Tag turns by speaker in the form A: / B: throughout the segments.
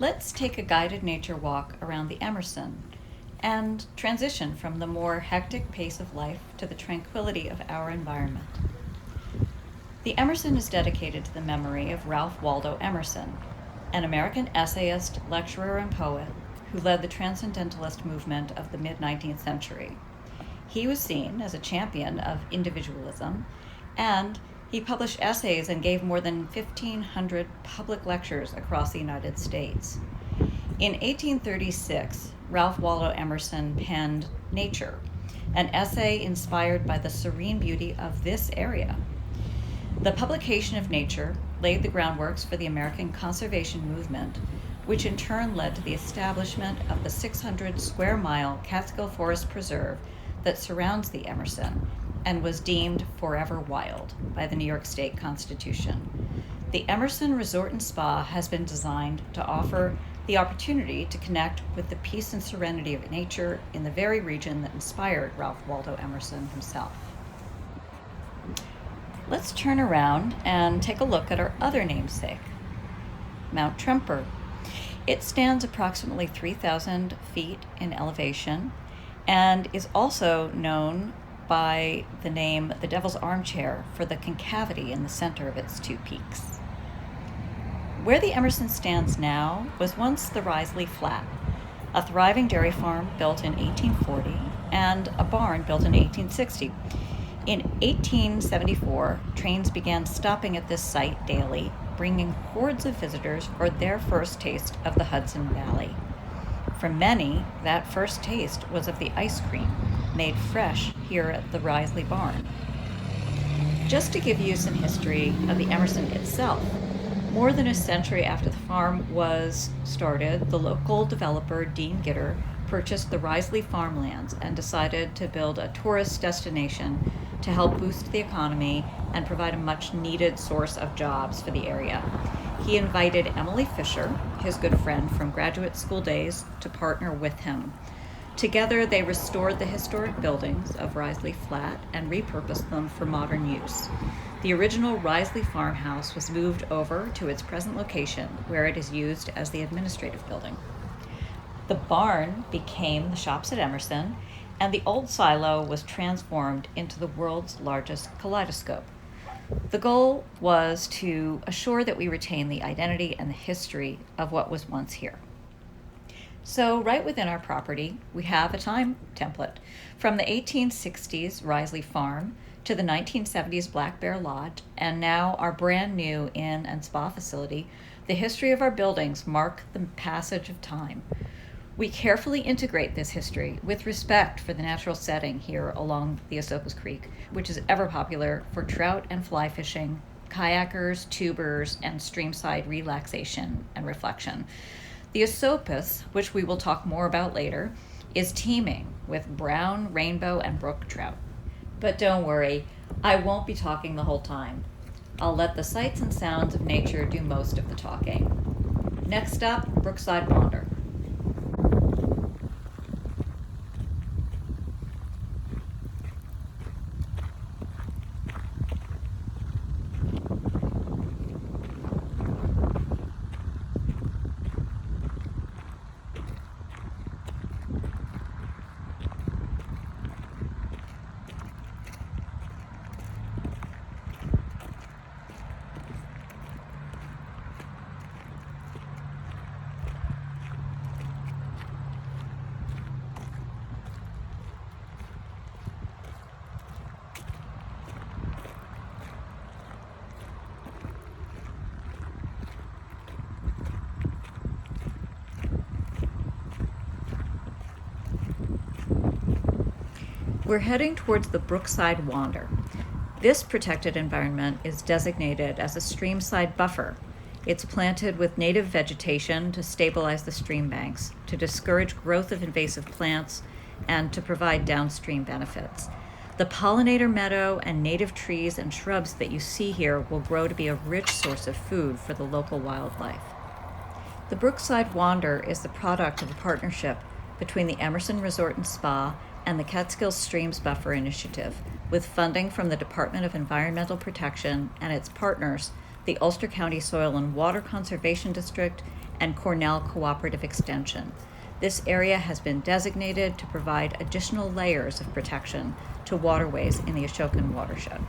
A: Let's take a guided nature walk around the Emerson and transition from the more hectic pace of life to the tranquility of our environment. The Emerson is dedicated to the memory of Ralph Waldo Emerson, an American essayist, lecturer, and poet who led the transcendentalist movement of the mid-19th century. He was seen as a champion of individualism, and he published essays and gave more than 1,500 public lectures across the United States. In 1836, Ralph Waldo Emerson penned Nature, an essay inspired by the serene beauty of this area. The publication of Nature laid the groundworks for the American conservation movement, which in turn led to the establishment of the 600-square-mile Catskill Forest Preserve that surrounds the Emerson and was deemed forever wild by the New York State Constitution. The Emerson Resort and Spa has been designed to offer the opportunity to connect with the peace and serenity of nature in the very region that inspired Ralph Waldo Emerson himself. Let's turn around and take a look at our other namesake, Mount Tremper. It stands approximately 3,000 feet in elevation and is also known by the name the Devil's Armchair for the concavity in the center of its two peaks. Where the Emerson stands now was once the Risley Flat, a thriving dairy farm built in 1840 and a barn built in 1860. In 1874, trains began stopping at this site daily, bringing hordes of visitors for their first taste of the Hudson Valley. For many, that first taste was of the ice cream made fresh here at the Risley Barn. Just to give you some history of the Emerson itself, more than a century after the farm was started, the local developer, Dean Gitter, purchased the Risley farmlands and decided to build a tourist destination to help boost the economy and provide a much-needed source of jobs for the area. He invited Emily Fisher, his good friend from graduate school days, to partner with him. Together, they restored the historic buildings of Risley Flat and repurposed them for modern use. The original Risley farmhouse was moved over to its present location, where it is used as the administrative building. The barn became the Shops at Emerson, and the old silo was transformed into the world's largest kaleidoscope. The goal was to assure that we retain the identity and the history of what was once here. So right within our property, we have a time template from the 1860s Risley Farm to the 1970s Black Bear Lodge, and now our brand new inn and spa facility. The history of our buildings mark the passage of time. We carefully integrate this history with respect for the natural setting here along the Esopus Creek, which is ever popular for trout and fly fishing, kayakers, tubers, and streamside relaxation and reflection. The Esopus, which we will talk more about later, is teeming with brown, rainbow, and brook trout. But don't worry, I won't be talking the whole time. I'll let the sights and sounds of nature do most of the talking. Next up, Brookside Wander. We're heading towards the Brookside Wander. This protected environment is designated as a streamside buffer. It's planted with native vegetation to stabilize the stream banks, to discourage growth of invasive plants, and to provide downstream benefits. The pollinator meadow and native trees and shrubs that you see here will grow to be a rich source of food for the local wildlife. The Brookside Wander is the product of a partnership between the Emerson Resort and Spa and the Catskill Streams Buffer Initiative, with funding from the Department of Environmental Protection and its partners, the Ulster County Soil and Water Conservation District and Cornell Cooperative Extension. This area has been designated to provide additional layers of protection to waterways in the Ashokan watershed.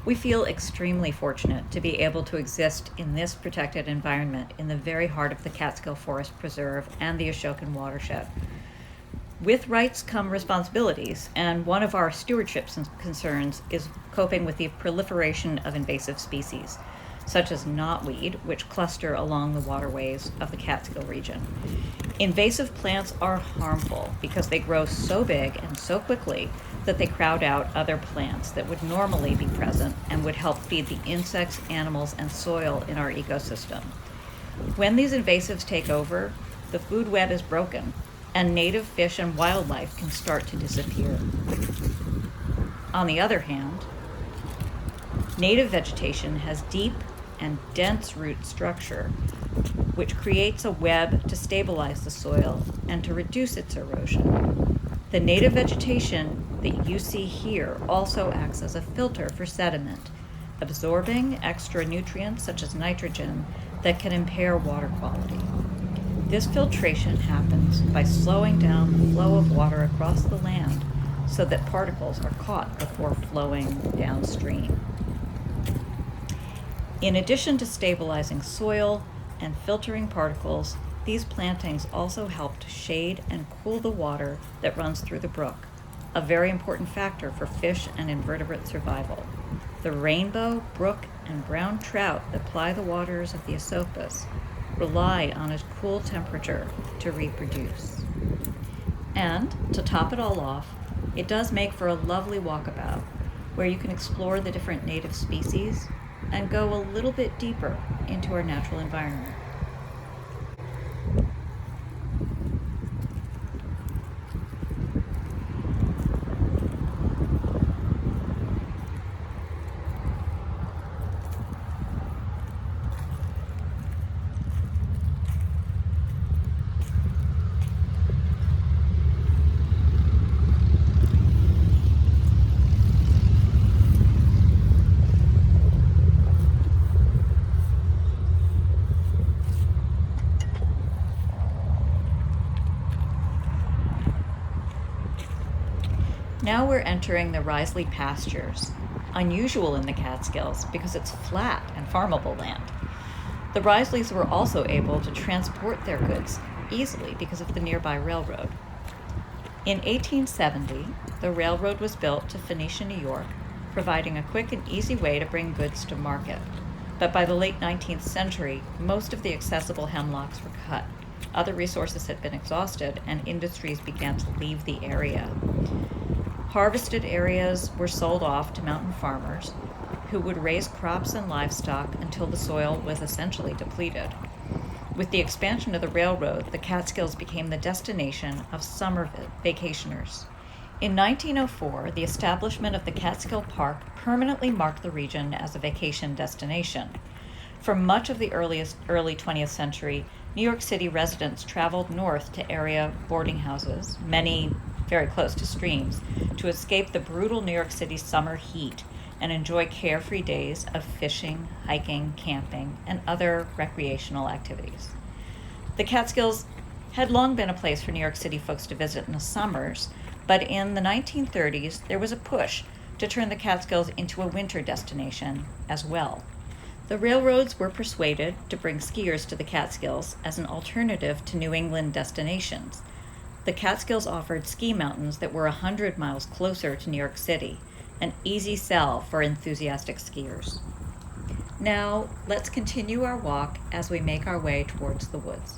A: We feel extremely fortunate to be able to exist in this protected environment in the very heart of the Catskill Forest Preserve and the Ashokan watershed. With rights come responsibilities, and one of our stewardship concerns is coping with the proliferation of invasive species, such as knotweed, which cluster along the waterways of the Catskill region. Invasive plants are harmful because they grow so big and so quickly that they crowd out other plants that would normally be present and would help feed the insects, animals, and soil in our ecosystem. When these invasives take over, the food web is broken, and native fish and wildlife can start to disappear. On the other hand, native vegetation has deep and dense root structure, which creates a web to stabilize the soil and to reduce its erosion. The native vegetation that you see here also acts as a filter for sediment, absorbing extra nutrients such as nitrogen that can impair water quality. This filtration happens by slowing down the flow of water across the land so that particles are caught before flowing downstream. In addition to stabilizing soil and filtering particles, these plantings also help to shade and cool the water that runs through the brook, a very important factor for fish and invertebrate survival. The rainbow, brook, and brown trout that ply the waters of the Stupas rely on a cool temperature to reproduce. And, to top it all off, it does make for a lovely walkabout, where you can explore the different native species and go a little bit deeper into our natural environment. Now we're entering the Risley pastures, unusual in the Catskills because it's flat and farmable land. The Risleys were also able to transport their goods easily because of the nearby railroad. In 1870, the railroad was built to Phoenicia, New York, providing a quick and easy way to bring goods to market. But by the late 19th century, most of the accessible hemlocks were cut. Other resources had been exhausted, and industries began to leave the area. Harvested areas were sold off to mountain farmers who would raise crops and livestock until the soil was essentially depleted. With the expansion of the railroad, the Catskills became the destination of summer vacationers. In 1904, the establishment of the Catskill Park permanently marked the region as a vacation destination. For much of the early 20th century, New York City residents traveled north to area boarding houses, many very close to streams, to escape the brutal New York City summer heat and enjoy carefree days of fishing, hiking, camping, and other recreational activities. The Catskills had long been a place for New York City folks to visit in the summers, but in the 1930s, there was a push to turn the Catskills into a winter destination as well. The railroads were persuaded to bring skiers to the Catskills as an alternative to New England destinations. The Catskills offered ski mountains that were 100 miles closer to New York City, an easy sell for enthusiastic skiers. Now, let's continue our walk as we make our way towards the woods.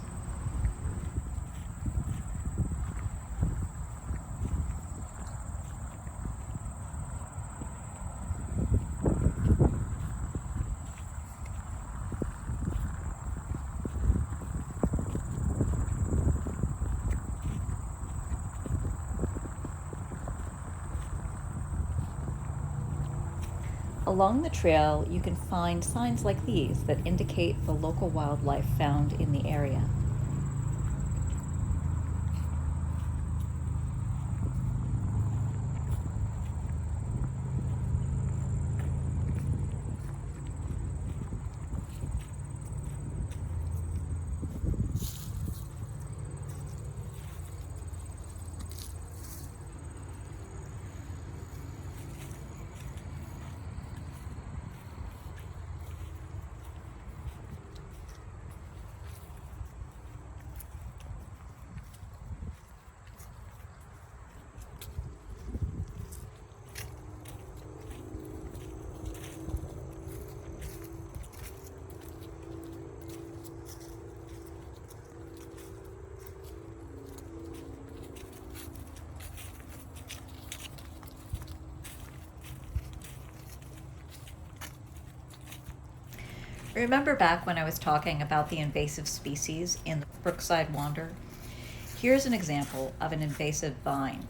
A: Along the trail, you can find signs like these that indicate the local wildlife found in the area. Remember back when I was talking about the invasive species in the Brookside Wander? Here's an example of an invasive vine.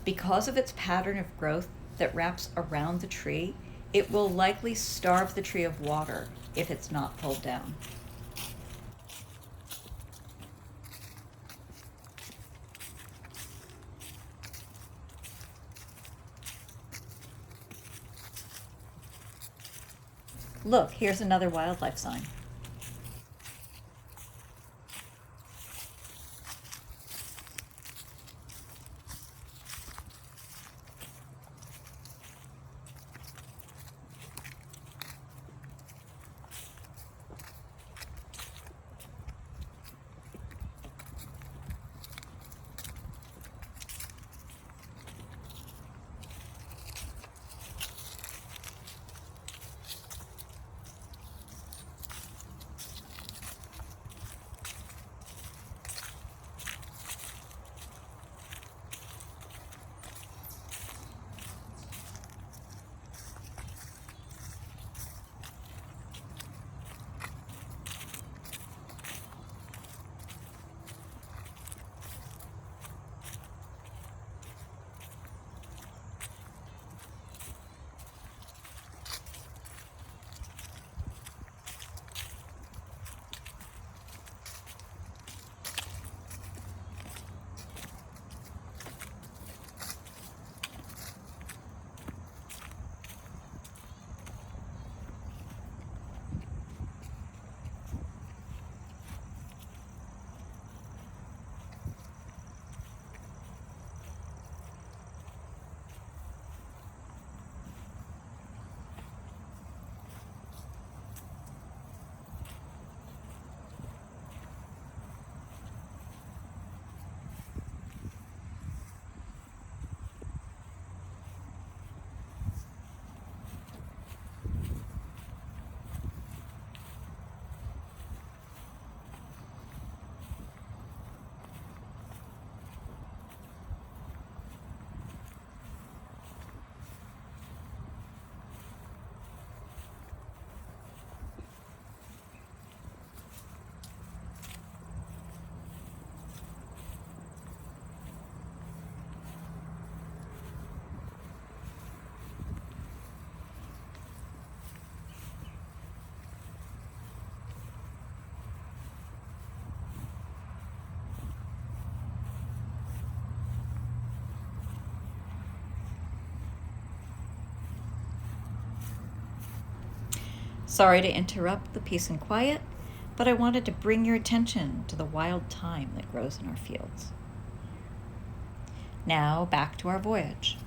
A: Because of its pattern of growth that wraps around the tree, it will likely starve the tree of water if it's not pulled down. Look, here's another wildlife sign. Sorry to interrupt the peace and quiet, but I wanted to bring your attention to the wild thyme that grows in our fields. Now back to our voyage.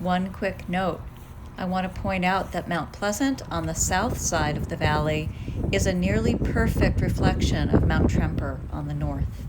A: One quick note. I want to point out that Mount Pleasant on the south side of the valley is a nearly perfect reflection of Mount Tremper on the north.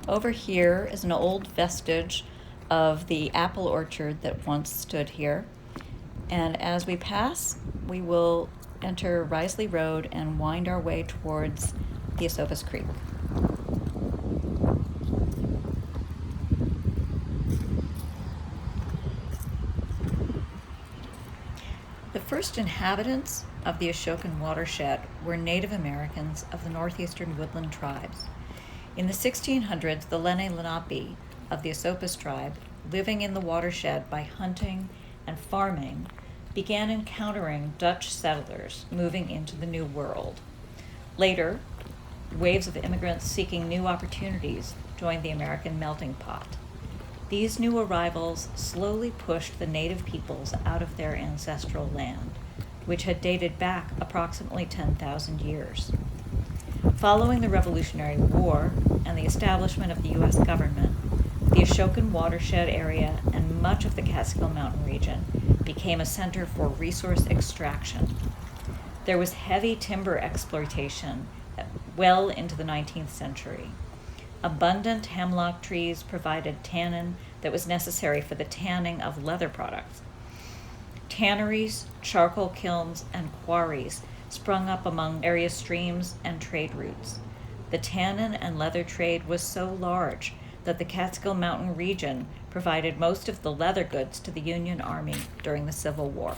A: Over here is an old vestige of the apple orchard that once stood here. And as we pass, we will enter Risley Road and wind our way towards the Esopus Creek. The first inhabitants of the Ashokan watershed were Native Americans of the northeastern woodland tribes. In the 1600s, the Lenni Lenape of the Esopus tribe, living in the watershed by hunting and farming, began encountering Dutch settlers moving into the New World. Later, waves of immigrants seeking new opportunities joined the American melting pot. These new arrivals slowly pushed the native peoples out of their ancestral land, which had dated back approximately 10,000 years. Following the Revolutionary War and the establishment of the U.S. government, the Ashokan watershed area and much of the Catskill Mountain region became a center for resource extraction. There was heavy timber exploitation well into the 19th century. Abundant hemlock trees provided tannin that was necessary for the tanning of leather products. Tanneries, charcoal kilns, and quarries sprung up among area streams and trade routes. The tannin and leather trade was so large that the Catskill Mountain region provided most of the leather goods to the Union Army during the Civil War.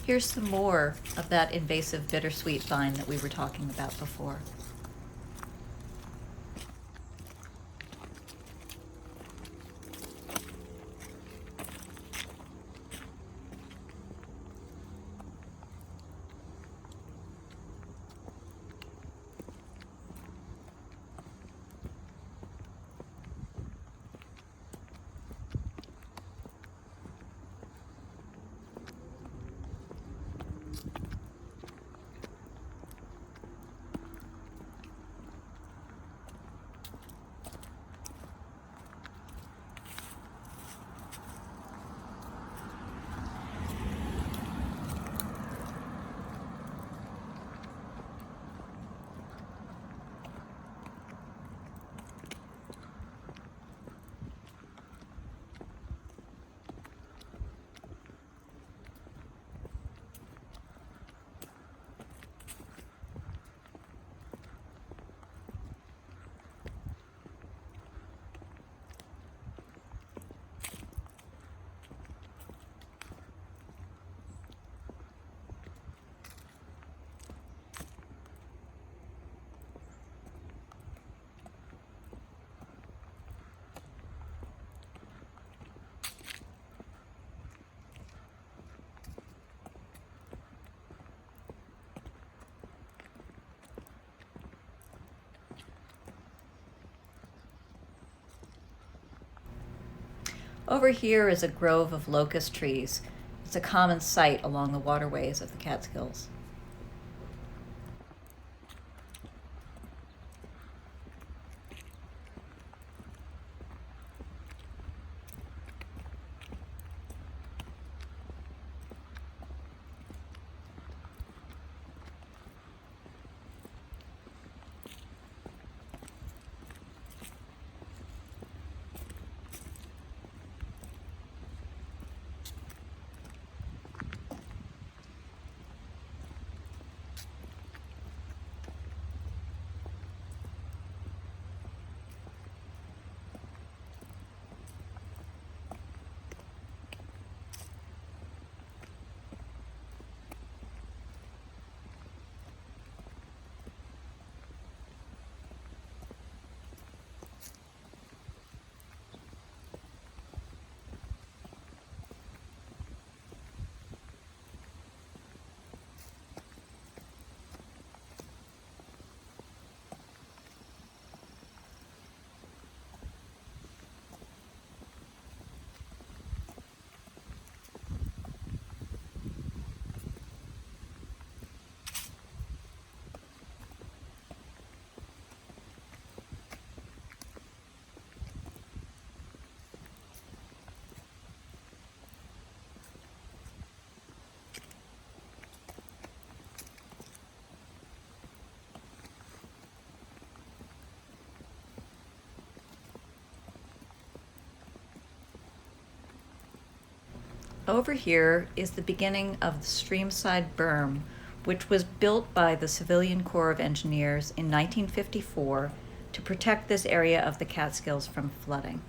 A: Here's some more of that invasive bittersweet vine that we were talking about before. Over here is a grove of locust trees. It's a common sight along the waterways of the Catskills. Over here is the beginning of the Streamside Berm, which was built by the Civilian Corps of Engineers in 1954 to protect this area of the Catskills from flooding.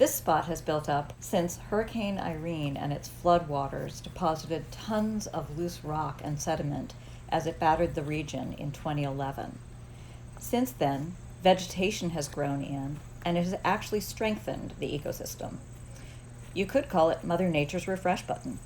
A: This spot has built up since Hurricane Irene and its floodwaters deposited tons of loose rock and sediment as it battered the region in 2011. Since then, vegetation has grown in, and it has actually strengthened the ecosystem. You could call it Mother Nature's refresh button.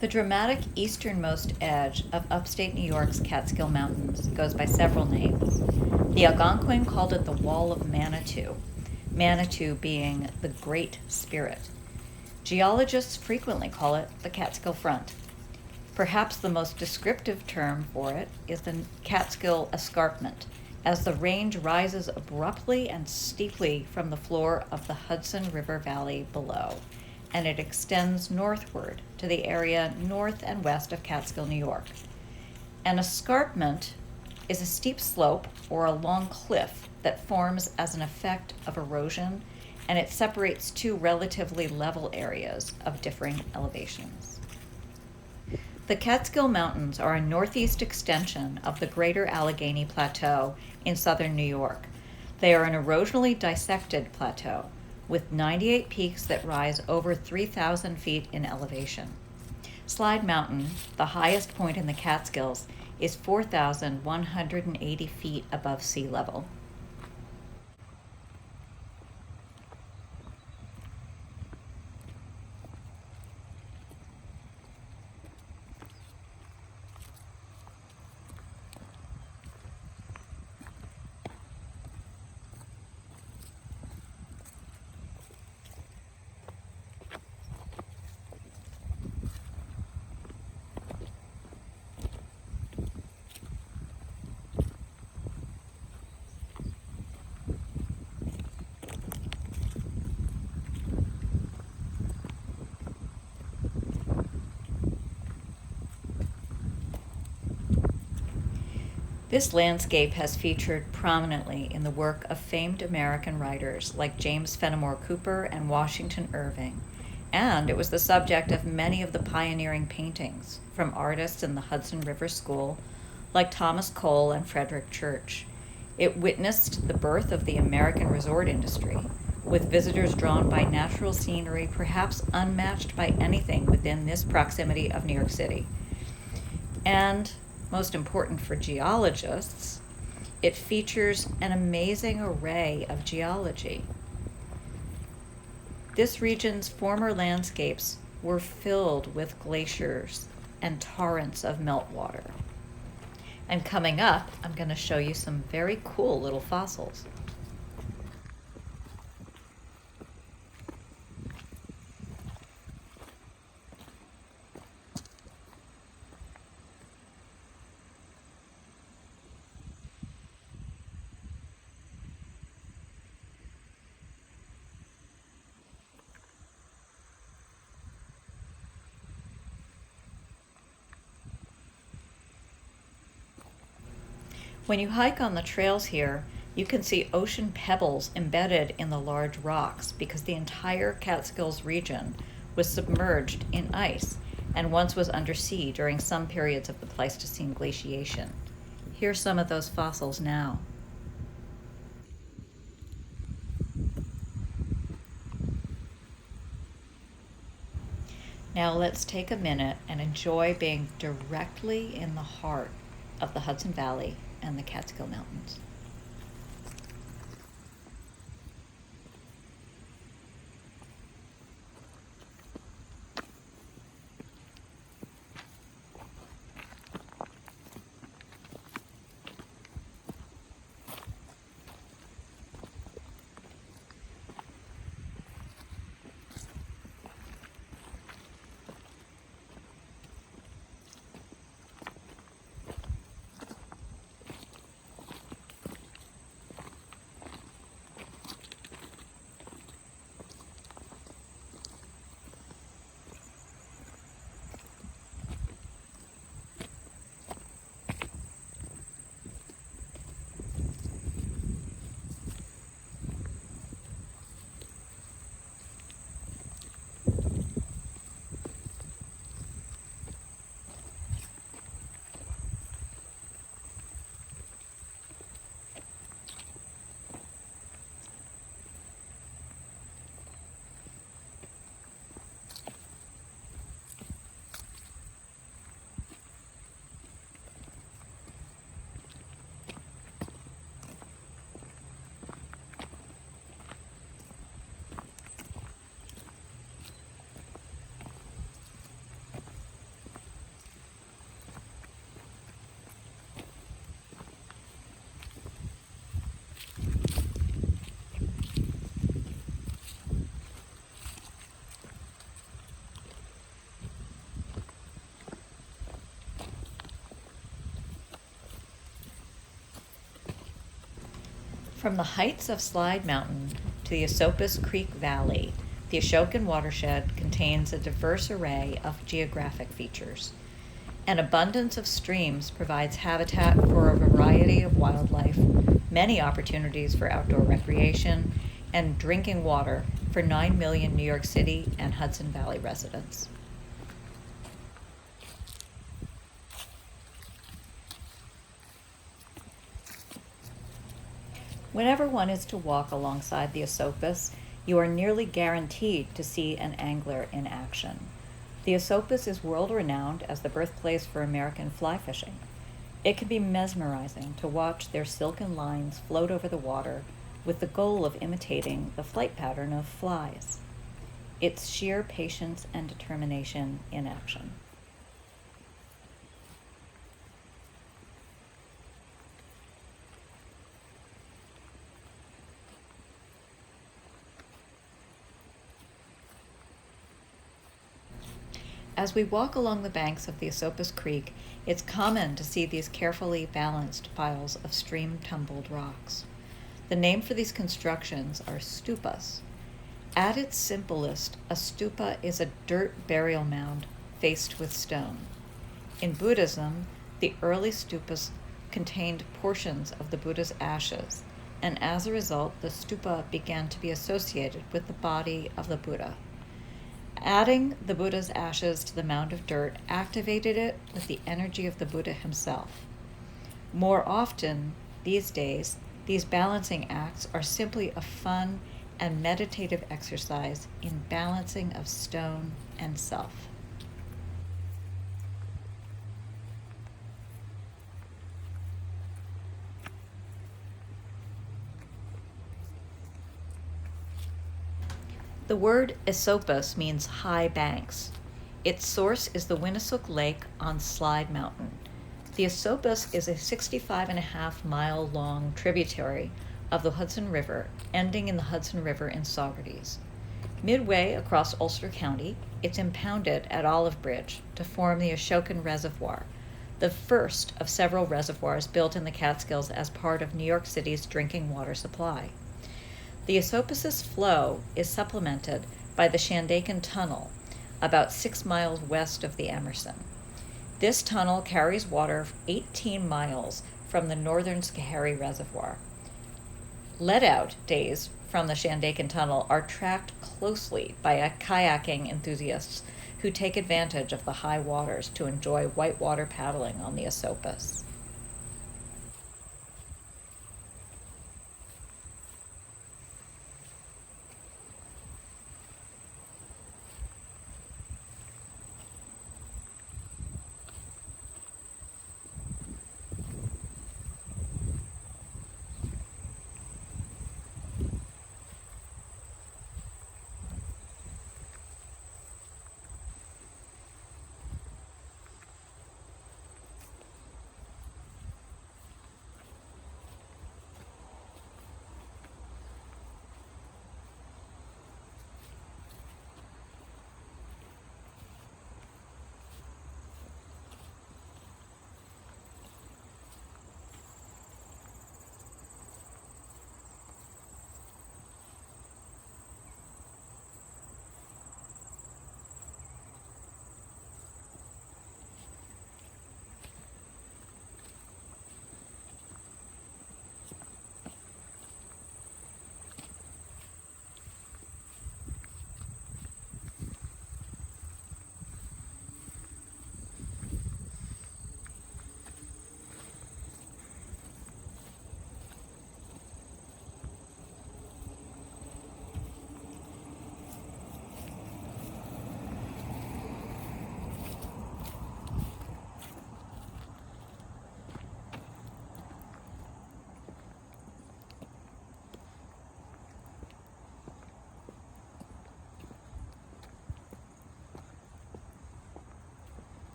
A: The dramatic easternmost edge of upstate New York's Catskill Mountains goes by several names. The Algonquin called it the Wall of Manitou, Manitou being the Great Spirit. Geologists frequently call it the Catskill Front. Perhaps the most descriptive term for it is the Catskill Escarpment, as the range rises abruptly and steeply from the floor of the Hudson River Valley below, and it extends northward to the area north and west of Catskill, New York. An escarpment is a steep slope or a long cliff that forms as an effect of erosion, and it separates two relatively level areas of differing elevations. The Catskill Mountains are a northeast extension of the Greater Allegheny Plateau in southern New York. They are an erosionally dissected plateau with 98 peaks that rise over 3,000 feet in elevation. Slide Mountain, the highest point in the Catskills, is 4,180 feet above sea level. This landscape has featured prominently in the work of famed American writers like James Fenimore Cooper and Washington Irving, and it was the subject of many of the pioneering paintings from artists in the Hudson River School like Thomas Cole and Frederick Church. It witnessed the birth of the American resort industry, with visitors drawn by natural scenery perhaps unmatched by anything within this proximity of New York City. And most important for geologists, it features an amazing array of geology. This region's former landscapes were filled with glaciers and torrents of meltwater. And coming up, I'm going to show you some very cool little fossils. When you hike on the trails here, you can see ocean pebbles embedded in the large rocks because the entire Catskills region was submerged in ice and once was under sea during some periods of the Pleistocene glaciation. Here's some of those fossils now. Now let's take a minute and enjoy being directly in the heart of the Hudson Valley and the Catskill Mountains. From the heights of Slide Mountain to the Esopus Creek Valley, the Ashokan watershed contains a diverse array of geographic features. An abundance of streams provides habitat for a variety of wildlife, many opportunities for outdoor recreation, and drinking water for 9 million New York City and Hudson Valley residents. Whenever one is to walk alongside the Esopus, you are nearly guaranteed to see an angler in action. The Esopus is world-renowned as the birthplace for American fly fishing. It can be mesmerizing to watch their silken lines float over the water with the goal of imitating the flight pattern of flies. It's sheer patience and determination in action. As we walk along the banks of the Esopus Creek, it's common to see these carefully balanced piles of stream-tumbled rocks. The name for these constructions are stupas. At its simplest, a stupa is a dirt burial mound faced with stone. In Buddhism, the early stupas contained portions of the Buddha's ashes, and as a result, the stupa began to be associated with the body of the Buddha. Adding the Buddha's ashes to the mound of dirt activated it with the energy of the Buddha himself. More often these days, these balancing acts are simply a fun and meditative exercise in balancing of stone and self. The word Esopus means high banks. Its source is the Winnisook Lake on Slide Mountain. The Esopus is a 65.5-mile long tributary of the Hudson River, ending in the Hudson River in Saugerties. Midway across Ulster County, it's impounded at Olive Bridge to form the Ashokan Reservoir, the first of several reservoirs built in the Catskills as part of New York City's drinking water supply. The Esopus's flow is supplemented by the Shandaken Tunnel, about 6 miles west of the Emerson. This tunnel carries water 18 miles from the northern Schoharie Reservoir. Let-out days from the Shandaken Tunnel are tracked closely by kayaking enthusiasts who take advantage of the high waters to enjoy whitewater paddling on the Esopus.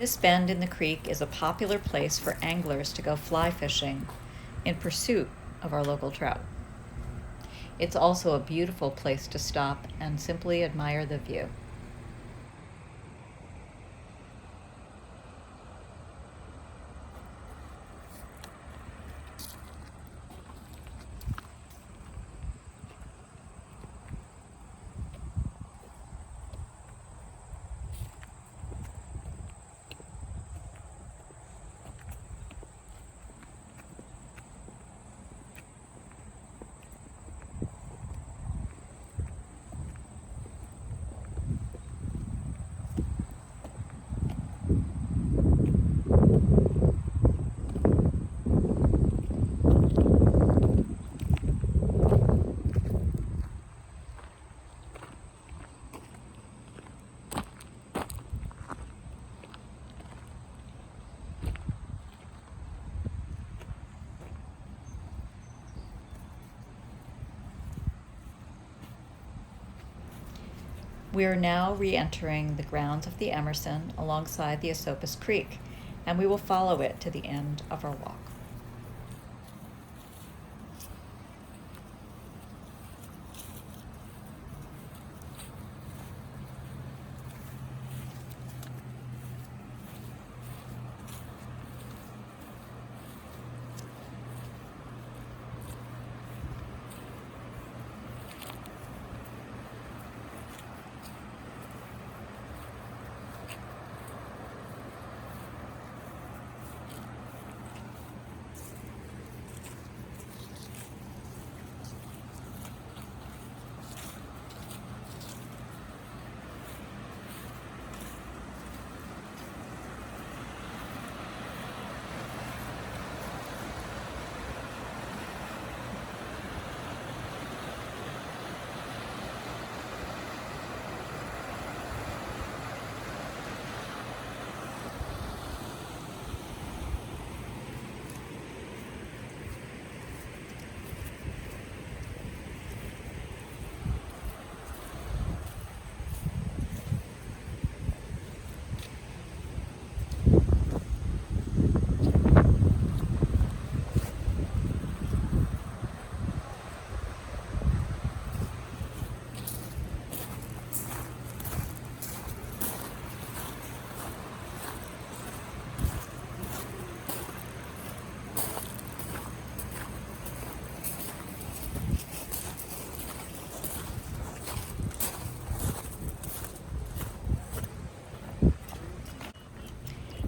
A: This bend in the creek is a popular place for anglers to go fly fishing in pursuit of our local trout. It's also a beautiful place to stop and simply admire the view. We are now re-entering the grounds of the Emerson alongside the Stupas Creek, and we will follow it to the end of our walk.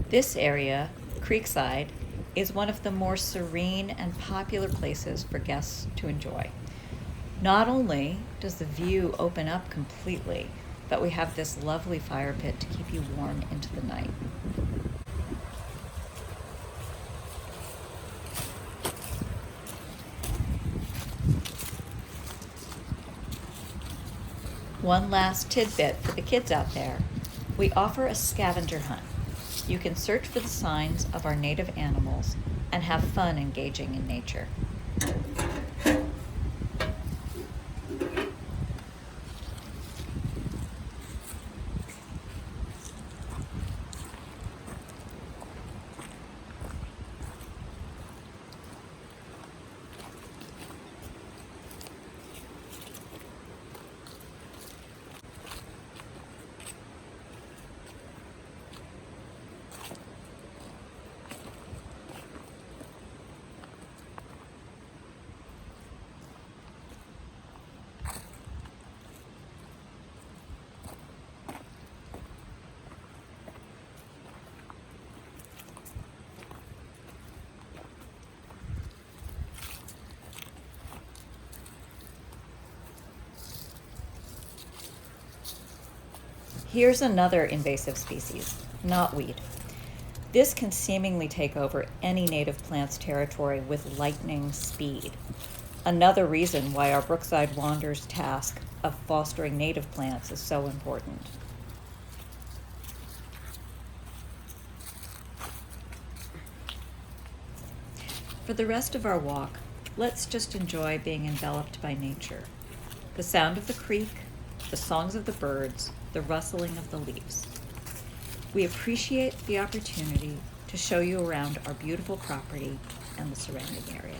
A: This area, Creekside, is one of the more serene and popular places for guests to enjoy. Not only does the view open up completely, but we have this lovely fire pit to keep you warm into the night. One last tidbit for the kids out there. We offer a scavenger hunt. You can search for the signs of our native animals and have fun engaging in nature. Here's another invasive species, knotweed. This can seemingly take over any native plant's territory with lightning speed. Another reason why our Brookside Wander's task of fostering native plants is so important. For the rest of our walk, let's just enjoy being enveloped by nature. The sound of the creek, the songs of the birds, the rustling of the leaves. We appreciate the opportunity to show you around our beautiful property and the surrounding area.